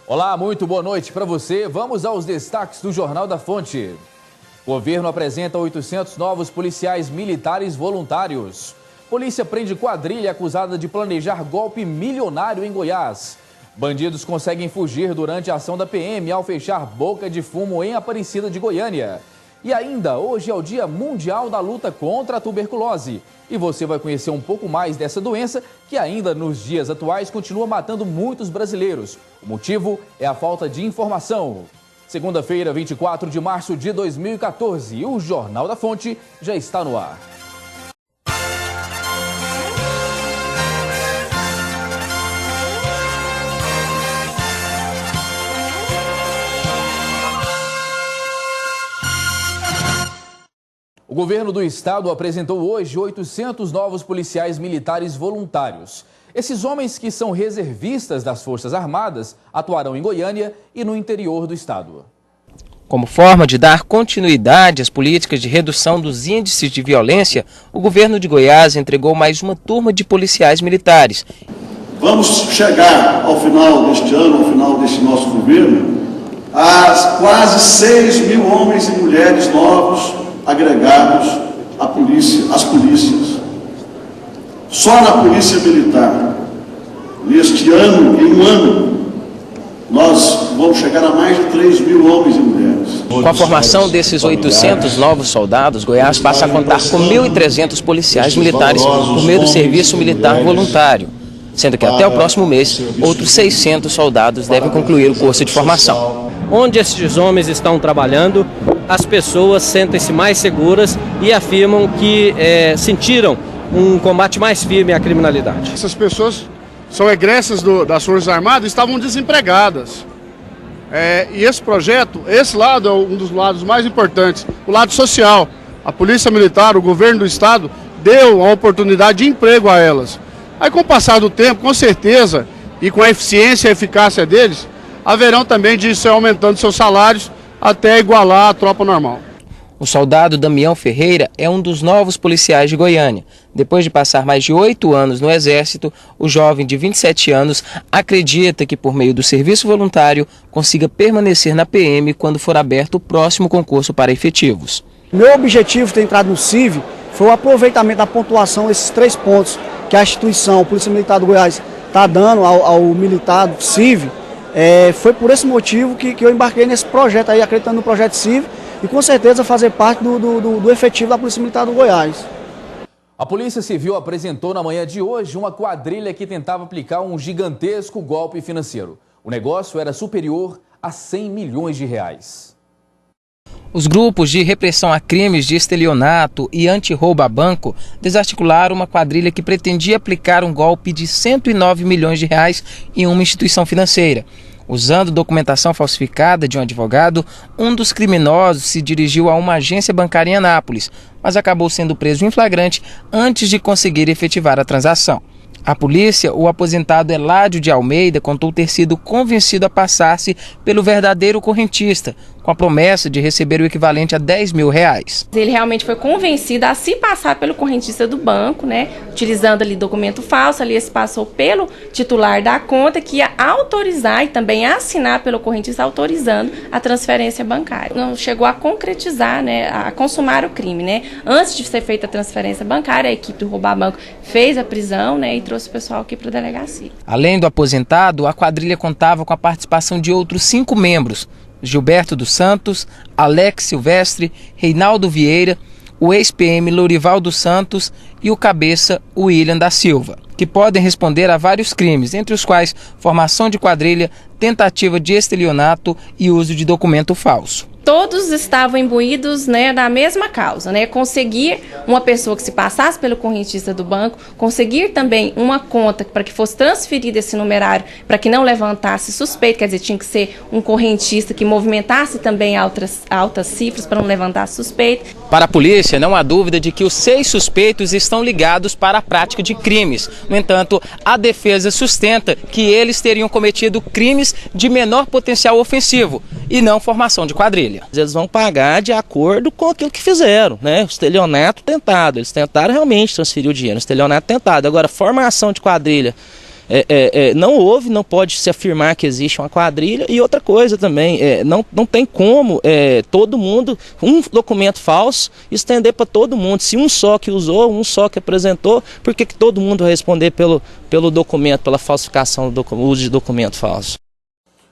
Olá, muito boa noite para você. Vamos aos destaques do Jornal da Fonte. O governo apresenta 800 novos policiais militares voluntários. Polícia prende quadrilha acusada de planejar golpe milionário em Goiás. Bandidos conseguem fugir durante a ação da PM ao fechar boca de fumo em Aparecida de Goiânia. E ainda, hoje é o Dia Mundial da Luta contra a Tuberculose. E você vai conhecer um pouco mais dessa doença que ainda nos dias atuais continua matando muitos brasileiros. O motivo é a falta de informação. Segunda-feira, 24 de março de 2014, o Jornal da Fonte já está no ar. O governo do estado apresentou hoje 800 novos policiais militares voluntários. Esses homens, que são reservistas das Forças Armadas, atuarão em Goiânia e no interior do estado. Como forma de dar continuidade às políticas de redução dos índices de violência, o governo de Goiás entregou mais uma turma de policiais militares. Vamos chegar ao final deste ano, ao final deste nosso governo, a quase 6 mil homens e mulheres novos agregados à polícia, às polícias. Só na Polícia Militar, neste ano, em um ano, nós vamos chegar a mais de 3 mil homens e mulheres. Com a formação desses 800 novos soldados, Goiás passa a contar com 1.300 policiais militares por meio do serviço militar voluntário, sendo que até o próximo mês, outros 600 soldados devem concluir o curso de formação. Onde esses homens estão trabalhando, as pessoas sentem-se mais seguras e afirmam que sentiram um combate mais firme à criminalidade. Essas pessoas são egressas das Forças Armadas e estavam desempregadas. E esse projeto, esse lado é um dos lados mais importantes, o lado social. A Polícia Militar, o governo do estado, deu a oportunidade de emprego a elas. Aí, com o passar do tempo, com certeza, e com a eficiência e a eficácia deles, haverão também de ir aumentando seus salários até igualar a tropa normal. O soldado Damião Ferreira é um dos novos policiais de Goiânia. Depois de passar mais de 8 anos no Exército, o jovem de 27 anos acredita que, por meio do serviço voluntário, consiga permanecer na PM quando for aberto o próximo concurso para efetivos. Meu objetivo de ter entrado no CIV foi o aproveitamento da pontuação, esses 3 pontos que a instituição, a Polícia Militar do Goiás, está dando ao militar do CIV. Foi por esse motivo que eu embarquei nesse projeto aí, acreditando no projeto CIV e com certeza fazer parte do efetivo da Polícia Militar do Goiás. A Polícia Civil apresentou na manhã de hoje uma quadrilha que tentava aplicar um gigantesco golpe financeiro. O negócio era superior a 100 milhões de reais. Os grupos de repressão a crimes de estelionato e anti-roubo a banco desarticularam uma quadrilha que pretendia aplicar um golpe de 109 milhões de reais em uma instituição financeira. Usando documentação falsificada de um advogado, um dos criminosos se dirigiu a uma agência bancária em Anápolis, mas acabou sendo preso em flagrante antes de conseguir efetivar a transação. A polícia, o aposentado Eládio de Almeida, contou ter sido convencido a passar-se pelo verdadeiro correntista, com a promessa de receber o equivalente a 10 mil reais. Ele realmente foi convencido a se passar pelo correntista do banco, né? Utilizando ali documento falso, ali se passou pelo titular da conta, que ia autorizar e também assinar pelo correntista autorizando a transferência bancária. Não chegou a concretizar, né? A consumar o crime, né? Antes de ser feita a transferência bancária, a equipe do Roubar Banco fez a prisão, né? E trouxe o pessoal aqui para a delegacia. Além do aposentado, a quadrilha contava com a participação de outros 5 membros: Gilberto dos Santos, Alex Silvestre, Reinaldo Vieira, o ex-PM Lourival dos Santos e o cabeça William da Silva, que podem responder a vários crimes, entre os quais formação de quadrilha, tentativa de estelionato e uso de documento falso. Todos estavam imbuídos, né, da mesma causa, né? Conseguir uma pessoa que se passasse pelo correntista do banco, conseguir também uma conta para que fosse transferido esse numerário, para que não levantasse suspeito, quer dizer, tinha que ser um correntista que movimentasse também altas cifras para não levantar suspeito. Para a polícia, não há dúvida de que os 6 suspeitos estão ligados para a prática de crimes. No entanto, a defesa sustenta que eles teriam cometido crimes de menor potencial ofensivo e não formação de quadrilha. Eles vão pagar de acordo com aquilo que fizeram, né? O estelionato tentado, eles tentaram realmente transferir o dinheiro, o estelionato tentado. Agora, formação de quadrilha não pode se afirmar que existe uma quadrilha. E outra coisa também, não tem como todo mundo, um documento falso, estender para todo mundo. Se um só que usou, um só que apresentou, por que todo mundo vai responder pelo documento, pela falsificação do uso de documento falso?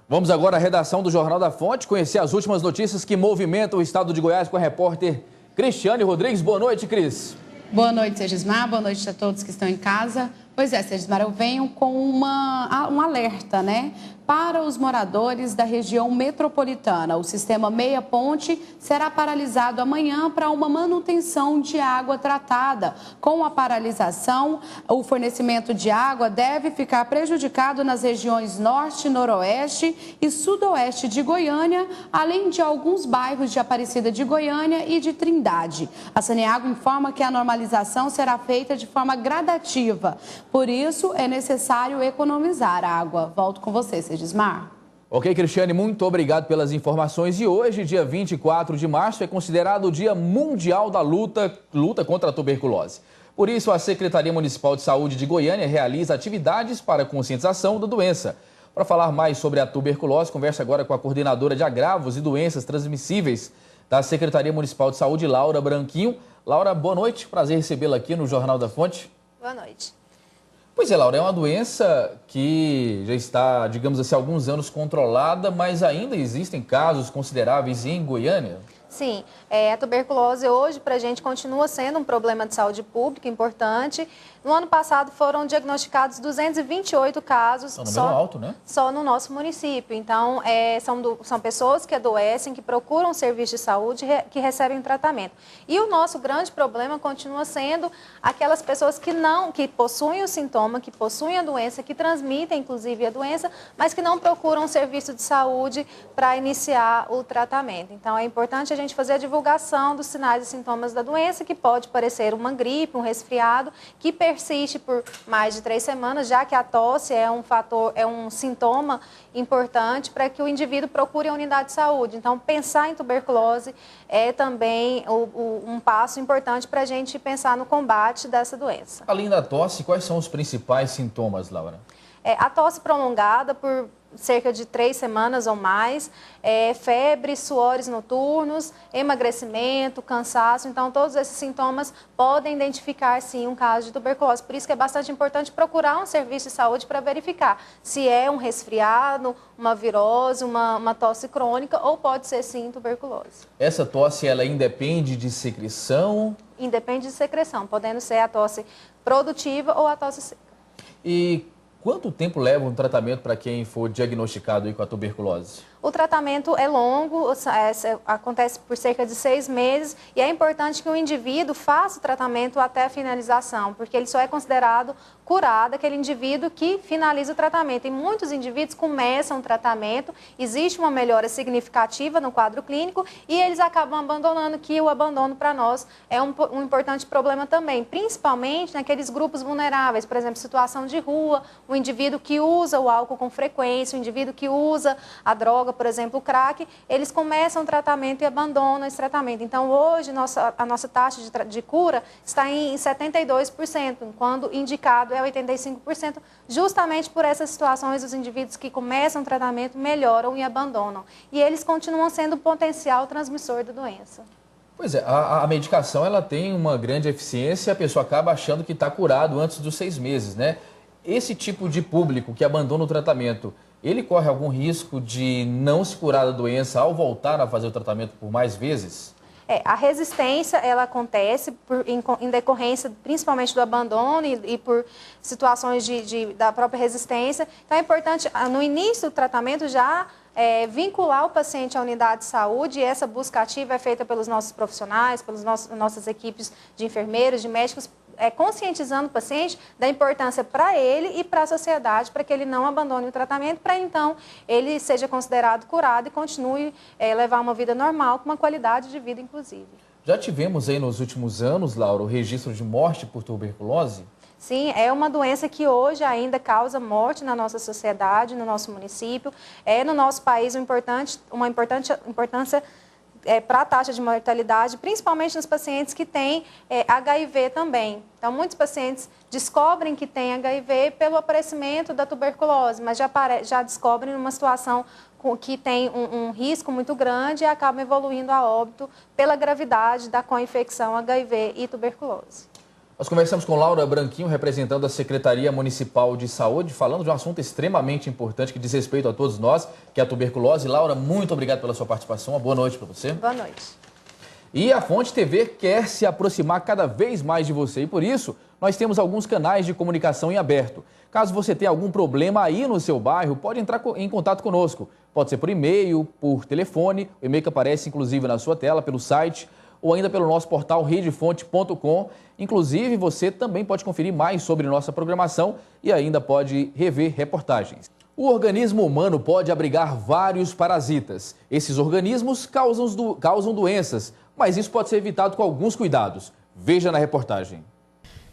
Vamos agora à redação do Jornal da Fonte, conhecer as últimas notícias que movimentam o estado de Goiás com a repórter Cristiane Rodrigues. Boa noite, Cris. Boa noite, Segismar. Boa noite a todos que estão em casa. Pois é, Segismar, eu venho com um alerta, né? Para os moradores da região metropolitana. O sistema Meia Ponte será paralisado amanhã para uma manutenção de água tratada. Com a paralisação, o fornecimento de água deve ficar prejudicado nas regiões norte, noroeste e sudoeste de Goiânia, além de alguns bairros de Aparecida de Goiânia e de Trindade. A Saneago informa que a normalização será feita de forma gradativa. Por isso, é necessário economizar água. Volto com você, Segismar. Ok, Cristiane, muito obrigado pelas informações. E hoje, dia 24 de março, é considerado o Dia Mundial da Luta contra a Tuberculose. Por isso, a Secretaria Municipal de Saúde de Goiânia realiza atividades para conscientização da doença. Para falar mais sobre a tuberculose, conversa agora com a coordenadora de agravos e doenças transmissíveis da Secretaria Municipal de Saúde, Laura Branquinho. Laura, boa noite. Prazer recebê-la aqui no Jornal da Fonte. Boa noite. Pois é, Laura, é uma doença que já está, digamos assim, há alguns anos controlada, mas ainda existem casos consideráveis em Goiânia? Sim, a tuberculose hoje para a gente continua sendo um problema de saúde pública importante. No ano passado foram diagnosticados 228 casos. É um número alto, né? Só no nosso município. Então, são pessoas que adoecem, que procuram serviço de saúde, que recebem tratamento. E o nosso grande problema continua sendo aquelas pessoas que possuem o sintoma, que possuem a doença, que transmitem, inclusive, a doença, mas que não procuram serviço de saúde para iniciar o tratamento. Então, é importante a gente fazer a divulgação dos sinais e sintomas da doença, que pode parecer uma gripe, um resfriado, que persiste por mais de 3 semanas, já que a tosse é um sintoma importante para que o indivíduo procure a unidade de saúde. Então, pensar em tuberculose é também um passo importante para a gente pensar no combate dessa doença. Além da tosse, quais são os principais sintomas, Laura? A tosse prolongada por cerca de 3 semanas ou mais, febre, suores noturnos, emagrecimento, cansaço. Então, todos esses sintomas podem identificar, sim, um caso de tuberculose. Por isso que é bastante importante procurar um serviço de saúde para verificar se é um resfriado, uma virose, uma tosse crônica ou pode ser, sim, tuberculose. Essa tosse, ela independe de secreção? Independe de secreção, podendo ser a tosse produtiva ou a tosse seca. E quanto tempo leva um tratamento para quem for diagnosticado aí com a tuberculose? O tratamento é longo, acontece por cerca de 6 meses e é importante que o indivíduo faça o tratamento até a finalização, porque ele só é considerado curado aquele indivíduo que finaliza o tratamento. E muitos indivíduos começam o tratamento, existe uma melhora significativa no quadro clínico e eles acabam abandonando, que o abandono para nós é um importante problema também, principalmente naqueles grupos vulneráveis, por exemplo, situação de rua, o indivíduo que usa o álcool com frequência, o indivíduo que usa a droga, por exemplo, o crack, eles começam o tratamento e abandonam esse tratamento. Então, hoje, a nossa taxa de cura está em 72%, quando indicado é 85%, justamente por essas situações, os indivíduos que começam o tratamento melhoram e abandonam. E eles continuam sendo um potencial transmissor da doença. Pois é, a medicação ela tem uma grande eficiência e a pessoa acaba achando que está curado antes dos 6 meses, né? Esse tipo de público que abandona o tratamento, ele corre algum risco de não se curar da doença ao voltar a fazer o tratamento por mais vezes? A resistência, ela acontece em decorrência principalmente do abandono e por situações da própria resistência. Então, é importante, no início do tratamento, já vincular o paciente à unidade de saúde, e essa busca ativa é feita pelos nossos profissionais, pelas nossas equipes de enfermeiros, de médicos, conscientizando o paciente da importância para ele e para a sociedade, para que ele não abandone o tratamento, para então ele seja considerado curado e continue levar uma vida normal, com uma qualidade de vida, inclusive. Já tivemos aí nos últimos anos, Laura, o registro de morte por tuberculose? Sim, é uma doença que hoje ainda causa morte na nossa sociedade, no nosso município. No nosso país uma importância para a taxa de mortalidade, principalmente nos pacientes que têm HIV também. Então, muitos pacientes descobrem que têm HIV pelo aparecimento da tuberculose, mas já descobrem numa situação que tem um risco muito grande e acabam evoluindo a óbito pela gravidade da co-infecção HIV e tuberculose. Nós conversamos com Laura Branquinho, representando a Secretaria Municipal de Saúde, falando de um assunto extremamente importante que diz respeito a todos nós, que é a tuberculose. Laura, muito obrigado pela sua participação. Uma boa noite para você. Boa noite. E a Fonte TV quer se aproximar cada vez mais de você e, por isso, nós temos alguns canais de comunicação em aberto. Caso você tenha algum problema aí no seu bairro, pode entrar em contato conosco. Pode ser por e-mail, por telefone, o e-mail que aparece inclusive na sua tela, pelo site, ou ainda pelo nosso portal redefonte.com. Inclusive, você também pode conferir mais sobre nossa programação e ainda pode rever reportagens. O organismo humano pode abrigar vários parasitas. Esses organismos causam doenças, mas isso pode ser evitado com alguns cuidados. Veja na reportagem.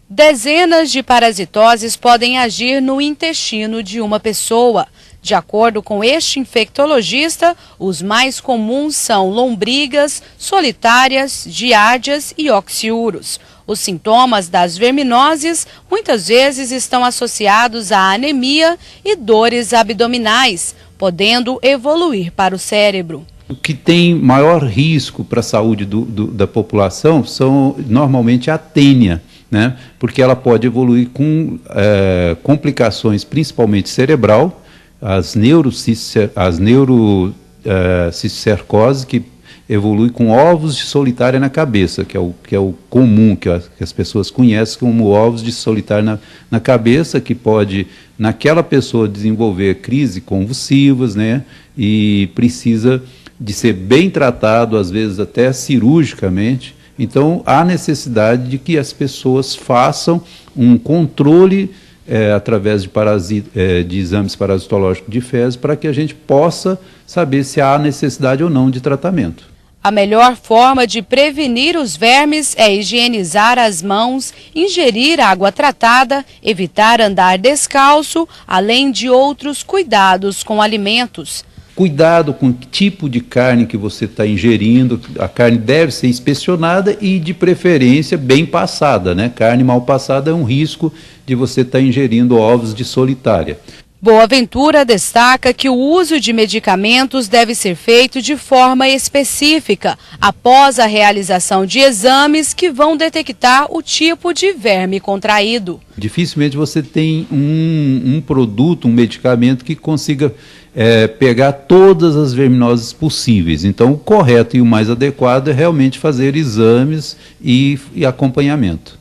Dezenas de parasitoses podem agir no intestino de uma pessoa. De acordo com este infectologista, os mais comuns são lombrigas, solitárias, giardias e oxiuros. Os sintomas das verminoses muitas vezes estão associados à anemia e dores abdominais, podendo evoluir para o cérebro. O que tem maior risco para a saúde da população são normalmente a tênia, né? Porque ela pode evoluir com complicações principalmente cerebral, as neurocisticercose, que evolui com ovos de solitária na cabeça, que é o comum, que as pessoas conhecem como ovos de solitária na cabeça, que pode, naquela pessoa, desenvolver crises convulsivas, né? E precisa de ser bem tratado, às vezes até cirurgicamente. Então, há necessidade de que as pessoas façam um controle através de exames parasitológicos de fezes, para que a gente possa saber se há necessidade ou não de tratamento. A melhor forma de prevenir os vermes é higienizar as mãos, ingerir água tratada, evitar andar descalço, além de outros cuidados com alimentos. Cuidado com o tipo de carne que você está ingerindo. A carne deve ser inspecionada e, de preferência, bem passada, né? Carne mal passada é um risco de você estar ingerindo ovos de solitária. Boaventura destaca que o uso de medicamentos deve ser feito de forma específica, após a realização de exames que vão detectar o tipo de verme contraído. Dificilmente você tem um produto, um medicamento que consiga pegar todas as verminoses possíveis. Então, o correto e o mais adequado é realmente fazer exames e acompanhamento.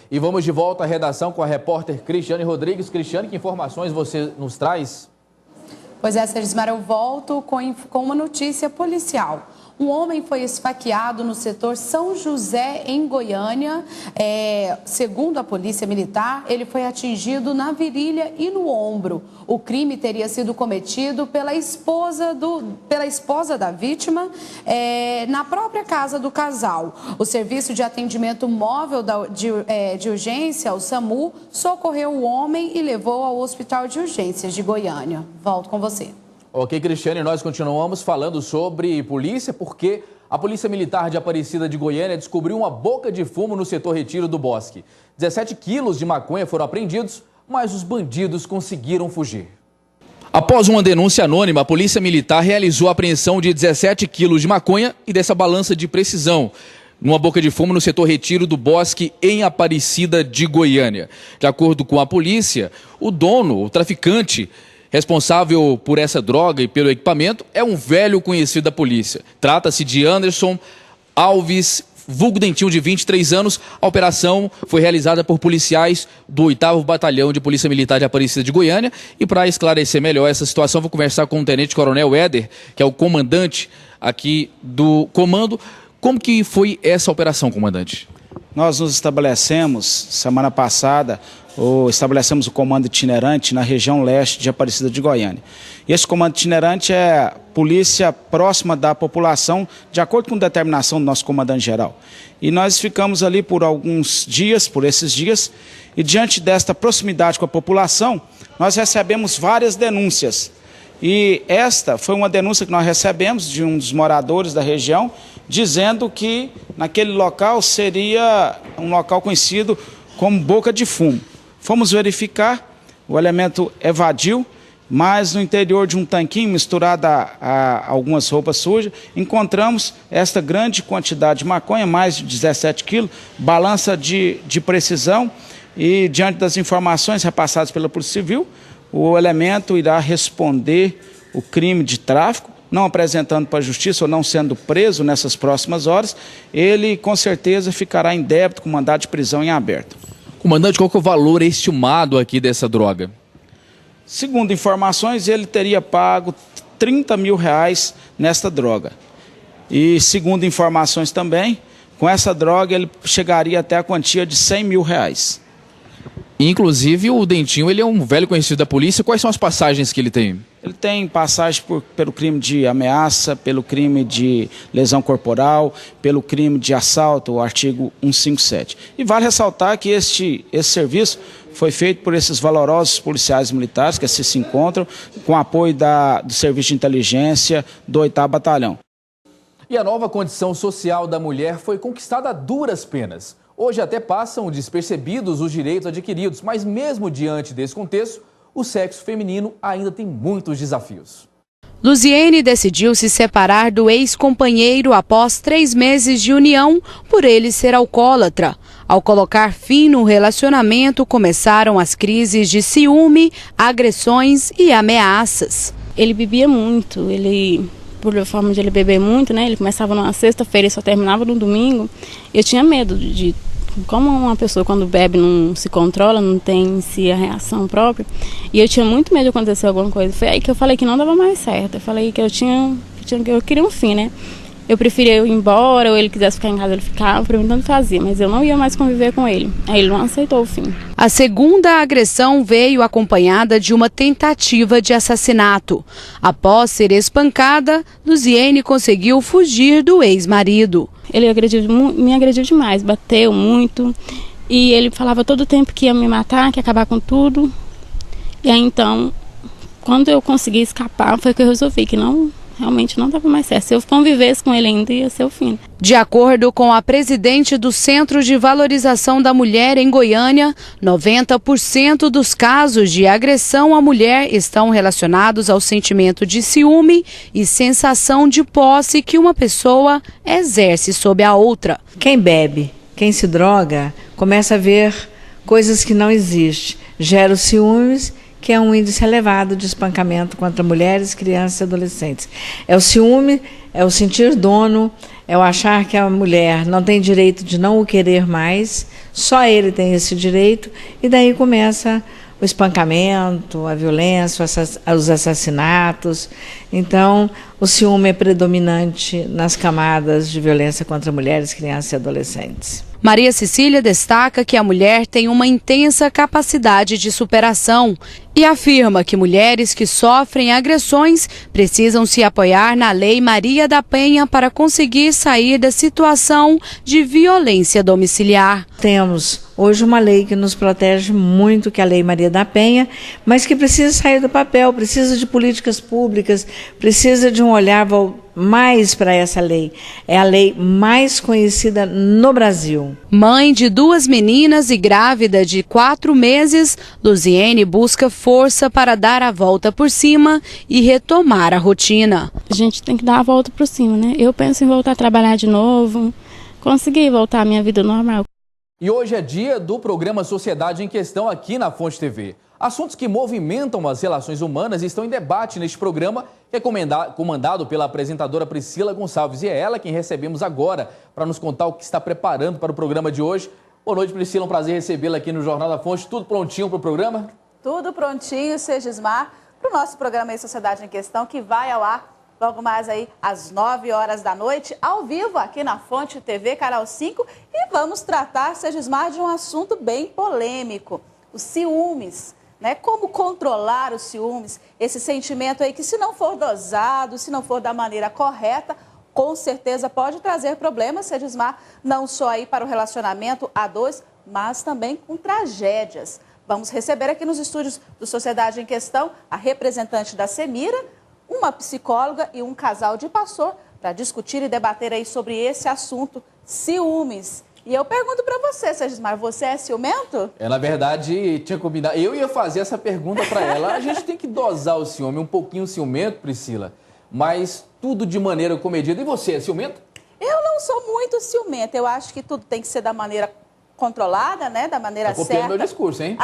E vamos de volta à redação com a repórter Cristiane Rodrigues. Cristiane, que informações você nos traz? Pois é, Sergismar, eu volto com uma notícia policial. Um homem foi esfaqueado no setor São José, em Goiânia. Segundo a Polícia Militar, ele foi atingido na virilha e no ombro. O crime teria sido cometido pela esposa da vítima na própria casa do casal. O Serviço de Atendimento Móvel de Urgência, o SAMU, socorreu o homem e levou ao Hospital de Urgências de Goiânia. Volto com você. Ok, Cristiane, nós continuamos falando sobre polícia, porque a Polícia Militar de Aparecida de Goiânia descobriu uma boca de fumo no setor Retiro do Bosque. 17 quilos de maconha foram apreendidos, mas os bandidos conseguiram fugir. Após uma denúncia anônima, a Polícia Militar realizou a apreensão de 17 quilos de maconha e dessa balança de precisão numa boca de fumo no setor Retiro do Bosque, em Aparecida de Goiânia. De acordo com a polícia, o dono, o traficante responsável por essa droga e pelo equipamento é um velho conhecido da polícia. Trata-se de Anderson Alves, vulgo Dentinho, de 23 anos. A operação foi realizada por policiais do 8º Batalhão de Polícia Militar de Aparecida de Goiânia. E para esclarecer melhor essa situação, vou conversar com o Tenente Coronel Éder, que é o comandante aqui do comando. Como que foi essa operação, comandante? Nós nos estabelecemos, semana passada, estabelecemos o comando itinerante na região leste de Aparecida de Goiânia. E esse comando itinerante é polícia próxima da população, de acordo com determinação do nosso comandante-geral. E nós ficamos ali por esses dias, e diante desta proximidade com a população, nós recebemos várias denúncias. E esta foi uma denúncia que nós recebemos de um dos moradores da região, dizendo que naquele local seria um local conhecido como boca de fumo. Fomos verificar, o elemento evadiu, mas no interior de um tanquinho misturado a algumas roupas sujas, encontramos esta grande quantidade de maconha, mais de 17 quilos, balança de precisão, e diante das informações repassadas pela Polícia Civil, o elemento irá responder o crime de tráfico, não apresentando para a justiça ou não sendo preso nessas próximas horas, ele com certeza ficará em débito com mandado de prisão em aberto. Comandante, qual que é o valor estimado aqui dessa droga? Segundo informações, ele teria pago R$30 mil nesta droga. E segundo informações também, com essa droga ele chegaria até a quantia de R$100 mil. Inclusive o Dentinho, ele é um velho conhecido da polícia. Quais são as passagens que ele tem? Ele tem passagem pelo crime de ameaça, pelo crime de lesão corporal, pelo crime de assalto, o artigo 157. E vale ressaltar que esse serviço foi feito por esses valorosos policiais militares que assim se encontram, com apoio do Serviço de Inteligência do 8º Batalhão. E a nova condição social da mulher foi conquistada a duras penas. Hoje até passam despercebidos os direitos adquiridos, mas mesmo diante desse contexto, o sexo feminino ainda tem muitos desafios. Luziene decidiu se separar do ex-companheiro após 3 meses de união por ele ser alcoólatra. Ao colocar fim no relacionamento, começaram as crises de ciúme, agressões e ameaças. Ele bebia muito, por forma de ele beber muito, né? Ele começava numa sexta-feira e só terminava no domingo. Eu tinha medo como uma pessoa quando bebe não se controla, não tem em si a reação própria, e eu tinha muito medo de acontecer alguma coisa. Foi aí que eu falei que não dava mais certo. Eu falei que eu queria um fim, né? Eu preferia eu ir embora, ou ele quisesse ficar em casa, ele ficava, para mim tanto fazia, mas eu não ia mais conviver com ele. Aí ele não aceitou o fim. A segunda agressão veio acompanhada de uma tentativa de assassinato. Após ser espancada, Luziene conseguiu fugir do ex-marido. Ele me agrediu demais, bateu muito, e ele falava todo o tempo que ia me matar, que ia acabar com tudo. E aí então, quando eu consegui escapar, foi que eu resolvi que realmente não dava mais certo. Se eu convivesse com ele ainda, ia ser o fim. De acordo com a presidente do Centro de Valorização da Mulher em Goiânia, 90% dos casos de agressão à mulher estão relacionados ao sentimento de ciúme e sensação de posse que uma pessoa exerce sobre a outra. Quem bebe, quem se droga, começa a ver coisas que não existem, gera os ciúmes, que é um índice elevado de espancamento contra mulheres, crianças e adolescentes. É o ciúme, é o sentir dono, é o achar que a mulher não tem direito de não o querer mais, só ele tem esse direito, e daí começa o espancamento, a violência, os assassinatos. Então, o ciúme é predominante nas camadas de violência contra mulheres, crianças e adolescentes. Maria Cecília destaca que a mulher tem uma intensa capacidade de superação e afirma que mulheres que sofrem agressões precisam se apoiar na Lei Maria da Penha para conseguir sair da situação de violência domiciliar. Temos hoje uma lei que nos protege muito, que é a Lei Maria da Penha, mas que precisa sair do papel, precisa de políticas públicas, precisa de um olhar mais para essa lei. É a lei mais conhecida no Brasil. Mãe de 2 meninas e grávida de 4 meses, Luziene busca força para dar a volta por cima e retomar a rotina. A gente tem que dar a volta por cima, né? Eu penso em voltar a trabalhar de novo, conseguir voltar à minha vida normal. E hoje é dia do programa Sociedade em Questão aqui na Fonte TV. Assuntos que movimentam as relações humanas estão em debate neste programa, que é comandado pela apresentadora Priscila Gonçalves. E é ela quem recebemos agora para nos contar o que está preparando para o programa de hoje. Boa noite, Priscila. Um prazer recebê-la aqui no Jornal da Fonte. Tudo prontinho para o programa? Tudo prontinho, Segismar, para o nosso programa aí, Sociedade em Questão, que vai ao ar logo mais aí às 9 horas da noite, ao vivo aqui na Fonte TV, Canal 5. E vamos tratar, Segismar, de um assunto bem polêmico, os ciúmes. Né? Como controlar os ciúmes, esse sentimento aí que, se não for dosado, se não for da maneira correta, com certeza pode trazer problemas, Segismar, não só aí para o relacionamento a dois, mas também com tragédias. Vamos receber aqui nos estúdios do Sociedade em Questão a representante da Semira, uma psicóloga e um casal de pastor para discutir e debater aí sobre esse assunto, ciúmes. E eu pergunto para você, Segismar, você é ciumento? Na verdade, tinha combinado. Eu ia fazer essa pergunta para ela. A gente tem que dosar o ciúme, um pouquinho ciumento, Priscila, mas tudo de maneira comedida. E você, é ciumento? Eu não sou muito ciumenta. Eu acho que tudo tem que ser da maneira controlada, né? Da maneira certa. Copiando meu discurso, hein?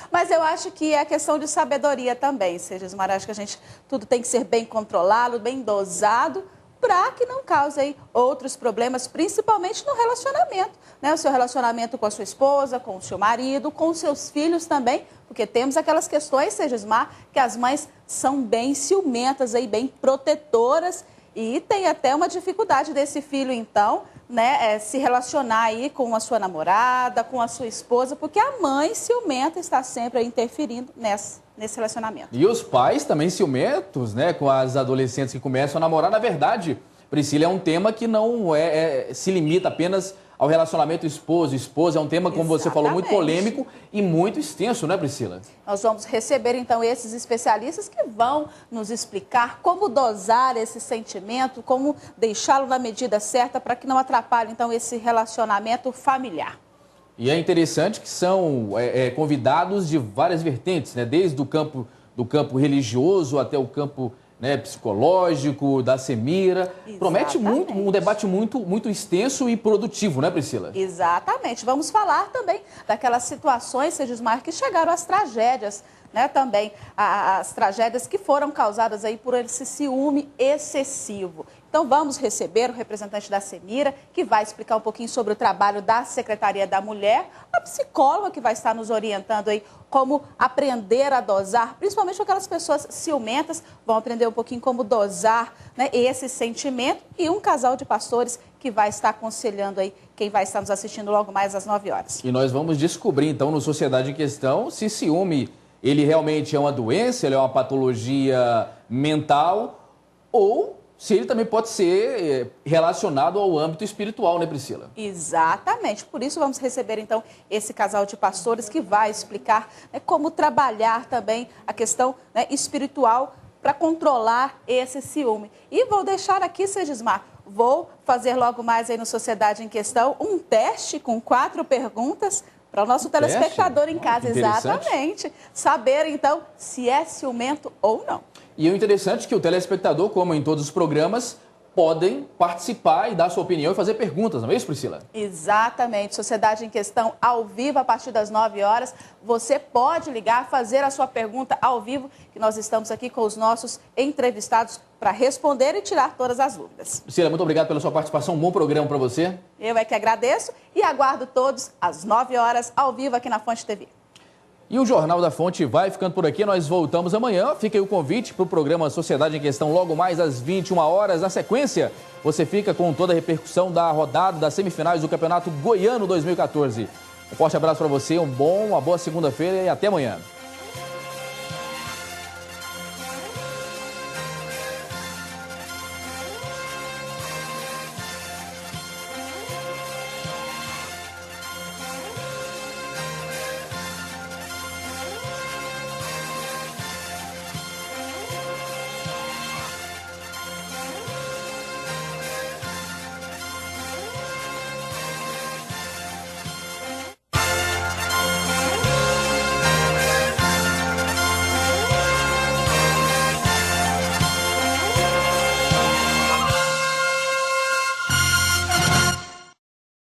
Mas eu acho que é questão de sabedoria também, Segismar. Acho que tudo tem que ser bem controlado, bem dosado, para que não cause aí outros problemas, principalmente no relacionamento, né? O seu relacionamento com a sua esposa, com o seu marido, com os seus filhos também, porque temos aquelas questões, Segismar, que as mães são bem ciumentas, aí, bem protetoras, e tem até uma dificuldade desse filho, então, né, se relacionar aí com a sua namorada, com a sua esposa, porque a mãe ciumenta está sempre aí interferindo nesse relacionamento. E os pais também ciumentos, né, com as adolescentes que começam a namorar. Na verdade, Priscila, é um tema que não se limita apenas ao relacionamento esposo-esposa. É um tema, como você falou, muito polêmico e muito extenso, né, Priscila? Nós vamos receber, então, esses especialistas que vão nos explicar como dosar esse sentimento, como deixá-lo na medida certa para que não atrapalhe, então, esse relacionamento familiar. E é interessante que são convidados de várias vertentes, né? Desde o campo religioso até o campo, né, psicológico, da Semira. Exatamente. Promete um debate muito extenso e produtivo, né, Priscila? Exatamente. Vamos falar também daquelas situações, Segismar, que chegaram às tragédias, né, também as tragédias que foram causadas aí por esse ciúme excessivo. Então vamos receber o representante da Semira, que vai explicar um pouquinho sobre o trabalho da Secretaria da Mulher, a psicóloga que vai estar nos orientando aí como aprender a dosar, principalmente aquelas pessoas ciumentas, vão aprender um pouquinho como dosar, né, esse sentimento, e um casal de pastores que vai estar aconselhando aí quem vai estar nos assistindo logo mais às 9 horas. E nós vamos descobrir então no Sociedade em Questão se ciúme ele realmente é uma doença, ele é uma patologia mental, ou se ele também pode ser relacionado ao âmbito espiritual, né, Priscila? Exatamente. Por isso vamos receber, então, esse casal de pastores que vai explicar, né, como trabalhar também a questão, né, espiritual para controlar esse ciúme. E vou deixar aqui, Segismar, vou fazer logo mais aí no Sociedade em Questão um teste com 4 perguntas para o nosso telespectador em casa. Exatamente. Saber, então, se é ciumento ou não. E o interessante é que o telespectador, como em todos os programas, podem participar e dar sua opinião e fazer perguntas, não é isso, Priscila? Exatamente. Sociedade em Questão ao vivo a partir das 9 horas. Você pode ligar, fazer a sua pergunta ao vivo, que nós estamos aqui com os nossos entrevistados para responder e tirar todas as dúvidas. Priscila, muito obrigado pela sua participação. Um bom programa para você. Eu é que agradeço e aguardo todos às 9 horas ao vivo aqui na Fonte TV. E o Jornal da Fonte vai ficando por aqui. Nós voltamos amanhã. Fica aí o convite para o programa Sociedade em Questão logo mais às 21 horas. Na sequência, você fica com toda a repercussão da rodada das semifinais do Campeonato Goiano 2014. Um forte abraço para você, uma boa segunda-feira e até amanhã.